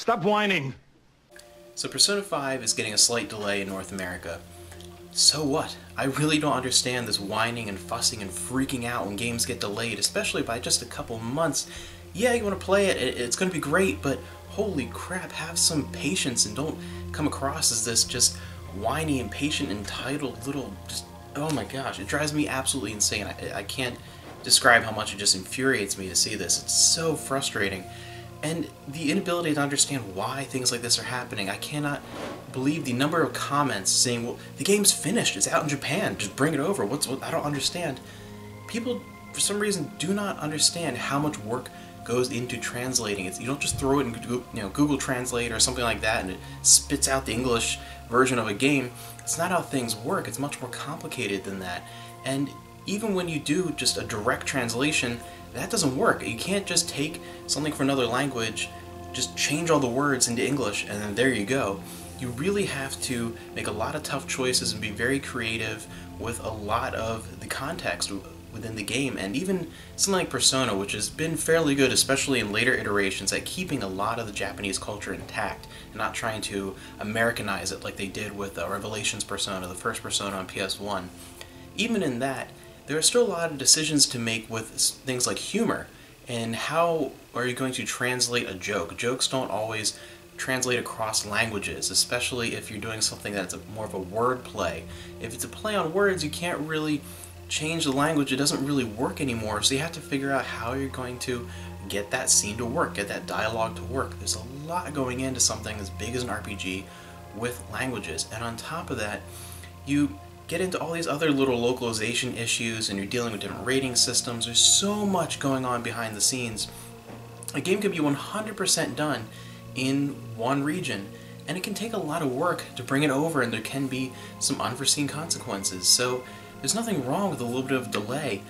Stop whining! So Persona 5 is getting a slight delay in North America. So what? I really don't understand this whining and fussing and freaking out when games get delayed, especially by just a couple months. Yeah, you want to play it, it's going to be great, but holy crap, have some patience and don't come across as this just whiny, impatient, entitled little just... Oh my gosh, it drives me absolutely insane. I can't describe how much it just infuriates me to see this. It's so frustrating. And the inability to understand why things like this are happening. I cannot believe the number of comments saying, well, the game's finished, it's out in Japan, just bring it over, what, I don't understand. People, for some reason, do not understand how much work goes into translating it. You don't just throw it in Google Translate or something like that and it spits out the English version of a game. It's not how things work, it's much more complicated than that. And even when you do just a direct translation, that doesn't work. You can't just take something from another language, just change all the words into English, and then there you go. You really have to make a lot of tough choices and be very creative with a lot of the context within the game. And even something like Persona, which has been fairly good, especially in later iterations, at keeping a lot of the Japanese culture intact and not trying to Americanize it like they did with Revelations Persona, the first Persona on PS1. Even in that, there are still a lot of decisions to make with things like humor, and how are you going to translate a joke? Jokes don't always translate across languages, especially if you're doing something that's more of a word play. If it's a play on words, you can't really change the language, it doesn't really work anymore, so you have to figure out how you're going to get that scene to work, get that dialogue to work. There's a lot going into something as big as an RPG with languages, and on top of that, you get into all these other little localization issues and you're dealing with different rating systems. There's so much going on behind the scenes. A game can be 100% done in one region, and it can take a lot of work to bring it over, and there can be some unforeseen consequences. So there's nothing wrong with a little bit of delay.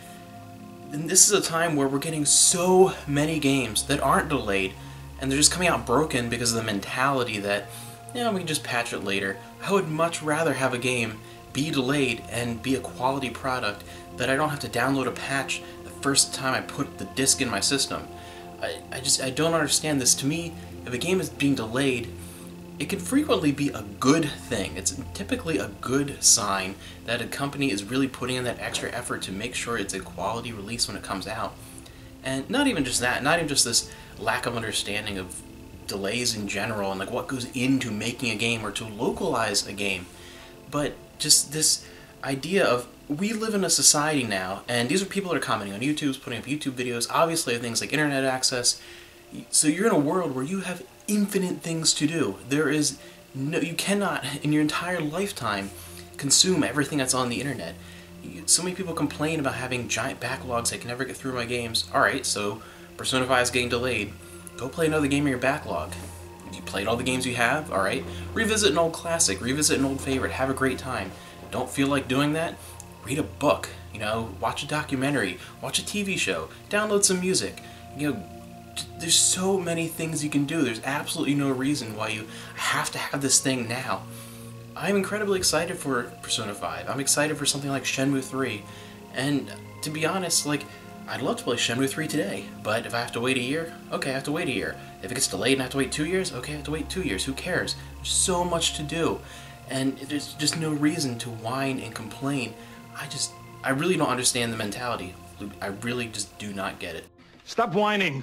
And this is a time where we're getting so many games that aren't delayed, and they're just coming out broken because of the mentality that, you know, we can just patch it later. I would much rather have a game be delayed and be a quality product that I don't have to download a patch the first time I put the disc in my system. I don't understand this. To me, if a game is being delayed, it can frequently be a good thing. It's typically a good sign that a company is really putting in that extra effort to make sure it's a quality release when it comes out. And not even just that, not even just this lack of understanding of delays in general and like what goes into making a game or to localize a game, but just this idea of, we live in a society now, and these are people that are commenting on YouTube, putting up YouTube videos, obviously things like internet access, so you're in a world where you have infinite things to do. There is no, you cannot in your entire lifetime consume everything that's on the internet. So many people complain about having giant backlogs, I can never get through my games. Alright, so Persona 5 is getting delayed. Go play another game in your backlog. You played all the games you have, alright? Revisit an old classic, revisit an old favorite, have a great time. Don't feel like doing that? Read a book, you know, watch a documentary, watch a TV show, download some music. You know, there's so many things you can do. There's absolutely no reason why you have to have this thing now. I'm incredibly excited for Persona 5. I'm excited for something like Shenmue 3. And to be honest, like, I'd love to play Shenmue 3 today, but if I have to wait a year, okay, I have to wait a year. If it gets delayed and I have to wait 2 years, okay, I have to wait 2 years. Who cares? There's so much to do, and there's just no reason to whine and complain. I really don't understand the mentality. I really just do not get it. Stop whining!